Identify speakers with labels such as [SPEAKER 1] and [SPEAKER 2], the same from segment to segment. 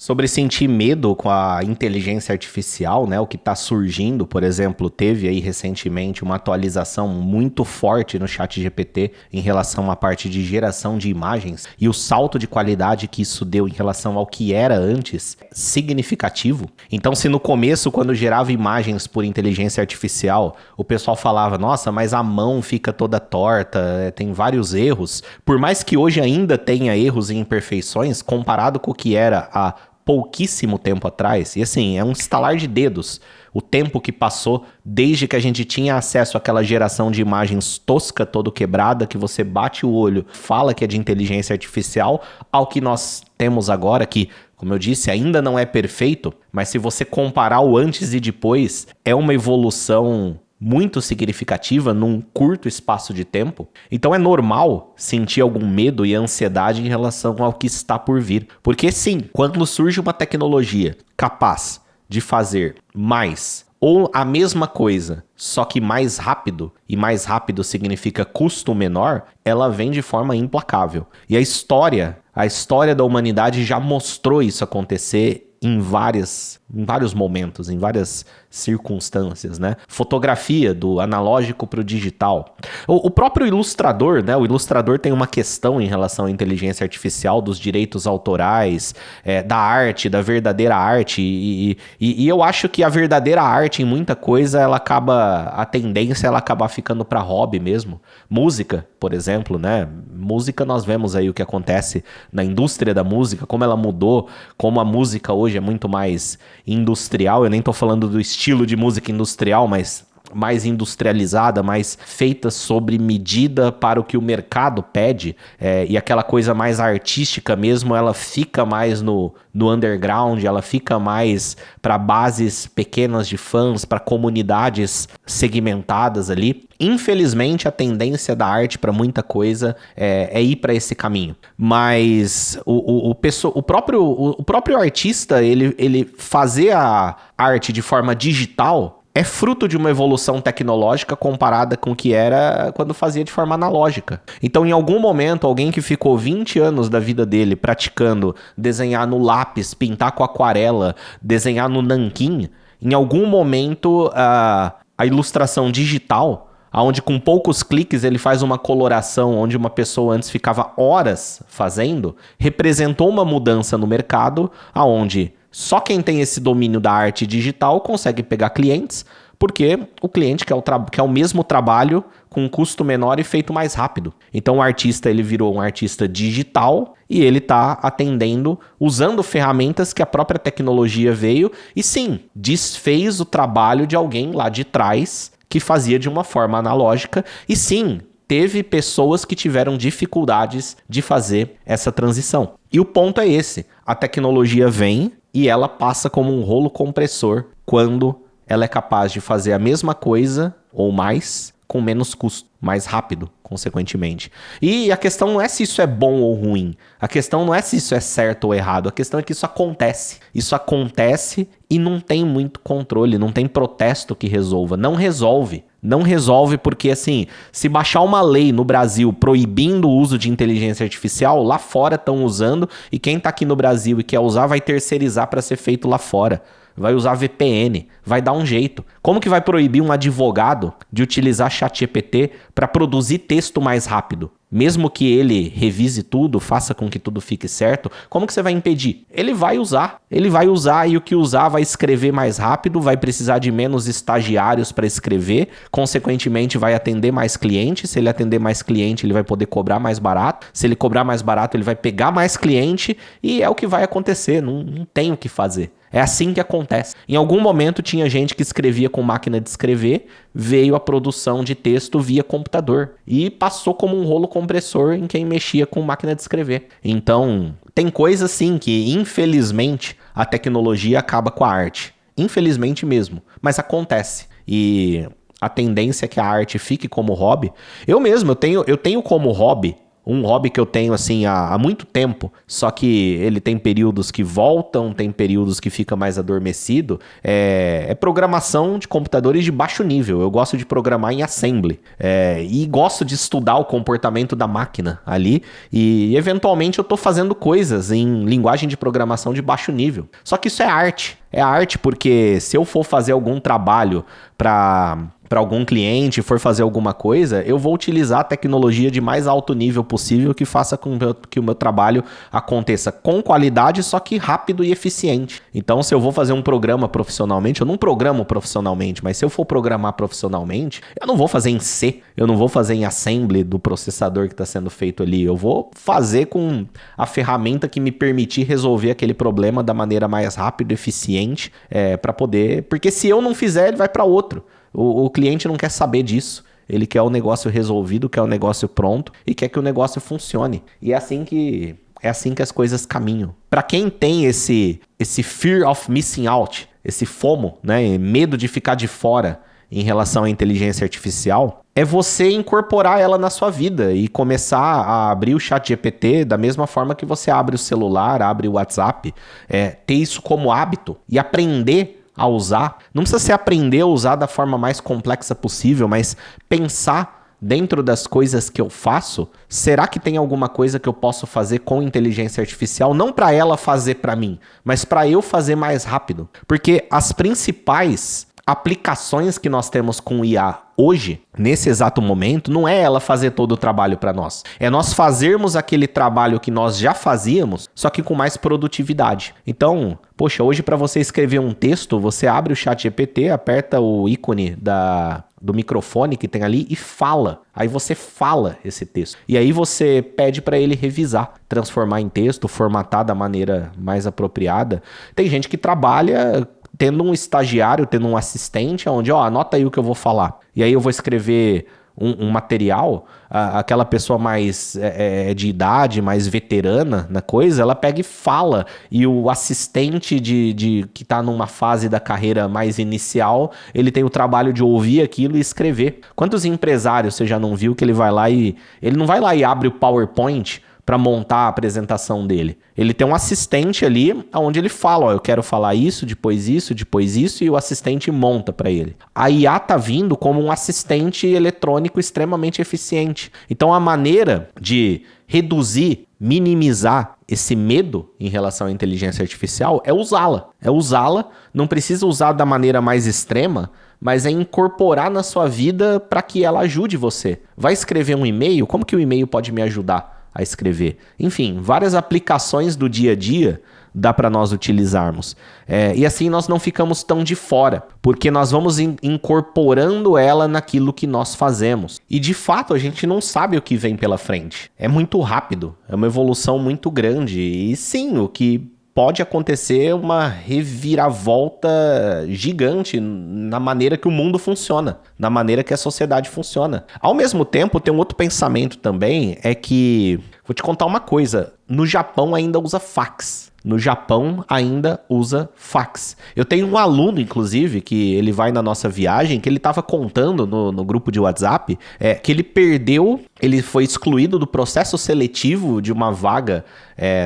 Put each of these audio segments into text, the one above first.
[SPEAKER 1] Sobre sentir medo com a inteligência artificial, né? O que está surgindo, por exemplo, teve aí recentemente uma atualização muito forte no ChatGPT em relação à parte de geração de imagens e o salto de qualidade que isso deu em relação ao que era antes, significativo. Então, se no começo, quando gerava imagens por inteligência artificial, o pessoal falava, nossa, mas a mão fica toda torta, tem vários erros. Por mais que hoje ainda tenha erros e imperfeições, comparado com o que era há pouquíssimo tempo atrás, e assim, é um estalar de dedos o tempo que passou desde que a gente tinha acesso àquela geração de imagens tosca, todo quebrada, que você bate o olho, fala que é de inteligência artificial, ao que nós temos agora, que, como eu disse, ainda não é perfeito, mas se você comparar o antes e depois, é uma evolução muito significativa num curto espaço de tempo. Então é normal sentir algum medo e ansiedade em relação ao que está por vir. Porque sim, quando surge uma tecnologia capaz de fazer mais ou a mesma coisa, só que mais rápido, e mais rápido significa custo menor, ela vem de forma implacável. E a história da humanidade já mostrou isso acontecer em vários momentos, em várias circunstâncias, né? Fotografia do analógico para o digital. O próprio ilustrador, né? O ilustrador tem uma questão em relação à inteligência artificial, dos direitos autorais, da arte, da verdadeira arte. E eu acho que a verdadeira arte, em muita coisa, a tendência é ela acabar ficando para hobby mesmo. Música, por exemplo, né? Música, nós vemos aí o que acontece na indústria da música, como ela mudou, como a música hoje é muito mais industrial. Eu nem tô falando do estilo de música industrial, mas mais industrializada, mais feita sobre medida para o que o mercado pede, e aquela coisa mais artística mesmo, ela fica mais no underground, ela fica mais para bases pequenas de fãs, para comunidades segmentadas ali. Infelizmente, a tendência da arte para muita coisa é ir para esse caminho. Mas o próprio artista, ele fazer a arte de forma digital é fruto de uma evolução tecnológica comparada com o que era quando fazia de forma analógica. Então, em algum momento, alguém que ficou 20 anos da vida dele praticando desenhar no lápis, pintar com aquarela, desenhar no nanquim, em algum momento a ilustração digital, onde com poucos cliques ele faz uma coloração onde uma pessoa antes ficava horas fazendo, representou uma mudança no mercado, onde só quem tem esse domínio da arte digital consegue pegar clientes, porque o cliente quer o mesmo trabalho com um custo menor e feito mais rápido. Então o artista, ele virou um artista digital e ele está atendendo usando ferramentas que a própria tecnologia veio e sim, desfez o trabalho de alguém lá de trás que fazia de uma forma analógica e sim, teve pessoas que tiveram dificuldades de fazer essa transição. E o ponto é esse, a tecnologia vem e ela passa como um rolo compressor quando ela é capaz de fazer a mesma coisa ou mais com menos custo, mais rápido, consequentemente. E a questão não é se isso é bom ou ruim. A questão não é se isso é certo ou errado. A questão é que isso acontece. Isso acontece e não tem muito controle, não tem protesto que resolva. Não resolve. Não resolve porque, assim, se baixar uma lei no Brasil proibindo o uso de inteligência artificial, lá fora estão usando e quem tá aqui no Brasil e quer usar vai terceirizar para ser feito lá fora. Vai usar VPN, vai dar um jeito. Como que vai proibir um advogado de utilizar ChatGPT para produzir texto mais rápido? Mesmo que ele revise tudo, faça com que tudo fique certo, como que você vai impedir? Ele vai usar e o que usar vai escrever mais rápido, vai precisar de menos estagiários para escrever, consequentemente vai atender mais clientes, se ele atender mais cliente ele vai poder cobrar mais barato, se ele cobrar mais barato ele vai pegar mais cliente e é o que vai acontecer, não tem o que fazer. É assim que acontece. Em algum momento tinha gente que escrevia com máquina de escrever, veio a produção de texto via computador e passou como um rolo compressor em quem mexia com máquina de escrever. Então, tem coisa assim que, infelizmente, a tecnologia acaba com a arte. Infelizmente mesmo, mas acontece. E a tendência é que a arte fique como hobby. Eu mesmo, eu tenho como hobby um hobby que eu tenho assim há muito tempo, só que ele tem períodos que voltam, tem períodos que fica mais adormecido, é programação de computadores de baixo nível. Eu gosto de programar em assembly e gosto de estudar o comportamento da máquina ali e eventualmente eu tô fazendo coisas em linguagem de programação de baixo nível. Só que isso é arte. É arte porque se eu for fazer algum trabalho para algum cliente, for fazer alguma coisa, eu vou utilizar a tecnologia de mais alto nível possível que faça com que o meu trabalho aconteça com qualidade, só que rápido e eficiente. Então, se eu vou fazer um programa profissionalmente, eu não programo profissionalmente, mas se eu for programar profissionalmente, eu não vou fazer em C, eu não vou fazer em assembly do processador que está sendo feito ali, eu vou fazer com a ferramenta que me permitir resolver aquele problema da maneira mais rápida e eficiente para poder... Porque se eu não fizer, ele vai para outro. O cliente não quer saber disso. Ele quer o negócio resolvido, quer o negócio pronto e quer que o negócio funcione. E é assim que as coisas caminham. Para quem tem esse fear of missing out, esse FOMO, né, medo de ficar de fora em relação à inteligência artificial, é você incorporar ela na sua vida e começar a abrir o ChatGPT da mesma forma que você abre o celular, abre o WhatsApp, ter isso como hábito e aprender a usar. Não precisa ser aprender a usar da forma mais complexa possível, mas pensar dentro das coisas que eu faço, será que tem alguma coisa que eu posso fazer com inteligência artificial? Não para ela fazer para mim, mas para eu fazer mais rápido. Porque as principais aplicações que nós temos com IA hoje, nesse exato momento, não é ela fazer todo o trabalho para nós. É nós fazermos aquele trabalho que nós já fazíamos, só que com mais produtividade. Então, poxa, hoje para você escrever um texto, você abre o ChatGPT, aperta o ícone do microfone que tem ali e fala. Aí você fala esse texto. E aí você pede para ele revisar, transformar em texto, formatar da maneira mais apropriada. Tem gente que trabalha tendo um estagiário, tendo um assistente, onde, anota aí o que eu vou falar. E aí eu vou escrever um material, aquela pessoa mais de idade, mais veterana na coisa, ela pega e fala. E o assistente que está numa fase da carreira mais inicial, ele tem o trabalho de ouvir aquilo e escrever. Quantos empresários você já não viu que ele vai lá e... Ele não vai lá e abre o PowerPoint para montar a apresentação dele. Ele tem um assistente ali onde ele fala, eu quero falar isso, depois isso, e o assistente monta para ele. A IA tá vindo como um assistente eletrônico extremamente eficiente. Então a maneira de reduzir, minimizar esse medo em relação à inteligência artificial é usá-la. Não precisa usar da maneira mais extrema, mas é incorporar na sua vida para que ela ajude você. Vai escrever um e-mail? Como que o e-mail pode me ajudar a escrever? Enfim, várias aplicações do dia a dia dá para nós utilizarmos. E assim nós não ficamos tão de fora, porque nós vamos incorporando ela naquilo que nós fazemos. E de fato a gente não sabe o que vem pela frente. É muito rápido, é uma evolução muito grande. E sim, o que pode acontecer uma reviravolta gigante na maneira que o mundo funciona, na maneira que a sociedade funciona. Ao mesmo tempo, tem um outro pensamento também, é que, vou te contar uma coisa, no Japão ainda usa fax. Eu tenho um aluno, inclusive, que ele vai na nossa viagem, que ele estava contando no grupo de WhatsApp, que ele foi excluído do processo seletivo de uma vaga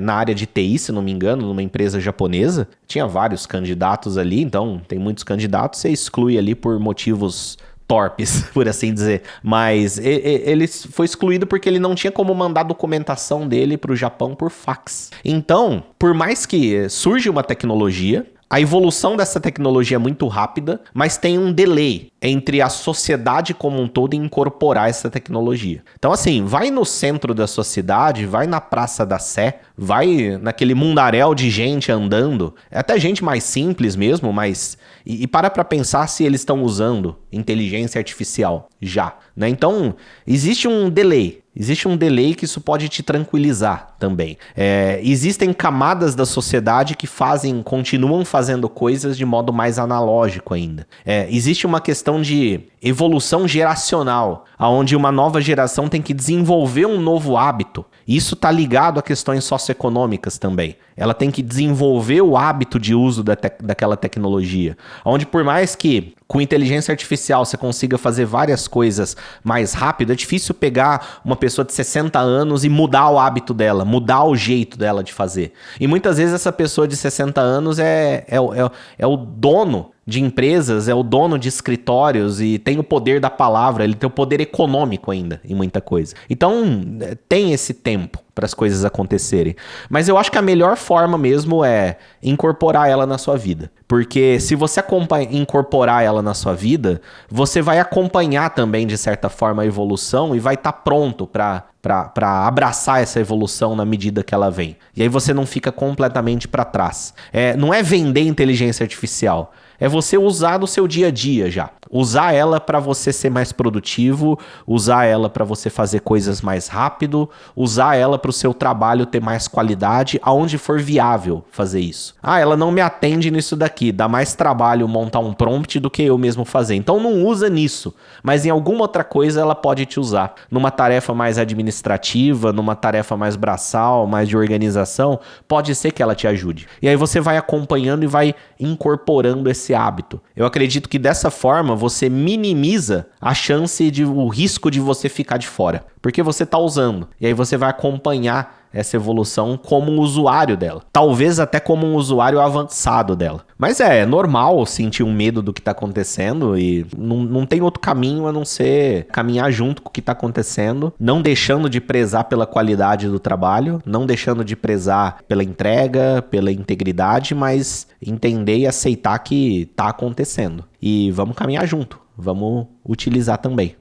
[SPEAKER 1] na área de TI, se não me engano, numa empresa japonesa. Tinha vários candidatos ali, então tem muitos candidatos, você exclui ali por motivos torpes, por assim dizer. Mas ele foi excluído porque ele não tinha como mandar a documentação dele para o Japão por fax. Então, por mais que surja uma tecnologia, a evolução dessa tecnologia é muito rápida, mas tem um delay entre a sociedade como um todo e incorporar essa tecnologia. Então, assim, vai no centro da sua cidade, vai na Praça da Sé, vai naquele mundaréu de gente andando, até gente mais simples mesmo, mas... E para pensar se eles estão usando inteligência artificial já, né? Então, existe um delay que isso pode te tranquilizar também. Existem camadas da sociedade que continuam fazendo coisas de modo mais analógico ainda. Existe uma questão de evolução geracional, onde uma nova geração tem que desenvolver um novo hábito. Isso está ligado a questões socioeconômicas também. Ela tem que desenvolver o hábito de uso daquela tecnologia. Onde por mais que com inteligência artificial você consiga fazer várias coisas mais rápido, é difícil pegar uma pessoa de 60 anos e mudar o hábito dela, mudar o jeito dela de fazer. E muitas vezes essa pessoa de 60 anos é o dono de empresas, é o dono de escritórios e tem o poder da palavra, ele tem o poder econômico ainda em muita coisa. Então, tem esse tempo para as coisas acontecerem. Mas eu acho que a melhor forma mesmo é incorporar ela na sua vida. Porque se você incorporar ela na sua vida, você vai acompanhar também, de certa forma, a evolução e vai estar pronto para abraçar essa evolução na medida que ela vem. E aí você não fica completamente para trás. Não é vender inteligência artificial. É você usar no seu dia a dia já. Usar ela para você ser mais produtivo, usar ela para você fazer coisas mais rápido, usar ela para o seu trabalho ter mais qualidade, aonde for viável fazer isso. Ela não me atende nisso daqui, dá mais trabalho montar um prompt do que eu mesmo fazer. Então não usa nisso, mas em alguma outra coisa ela pode te usar. Numa tarefa mais administrativa, numa tarefa mais braçal, mais de organização, pode ser que ela te ajude. E aí você vai acompanhando e vai incorporando esse hábito. Eu acredito que dessa forma você minimiza a chance o risco de você ficar de fora, porque você está usando. E aí você vai acompanhar essa evolução como um usuário dela. Talvez até como um usuário avançado dela. Mas é normal sentir um medo do que está acontecendo e não tem outro caminho a não ser caminhar junto com o que está acontecendo, não deixando de prezar pela qualidade do trabalho, não deixando de prezar pela entrega, pela integridade, mas entender e aceitar que está acontecendo. E vamos caminhar junto, vamos utilizar também.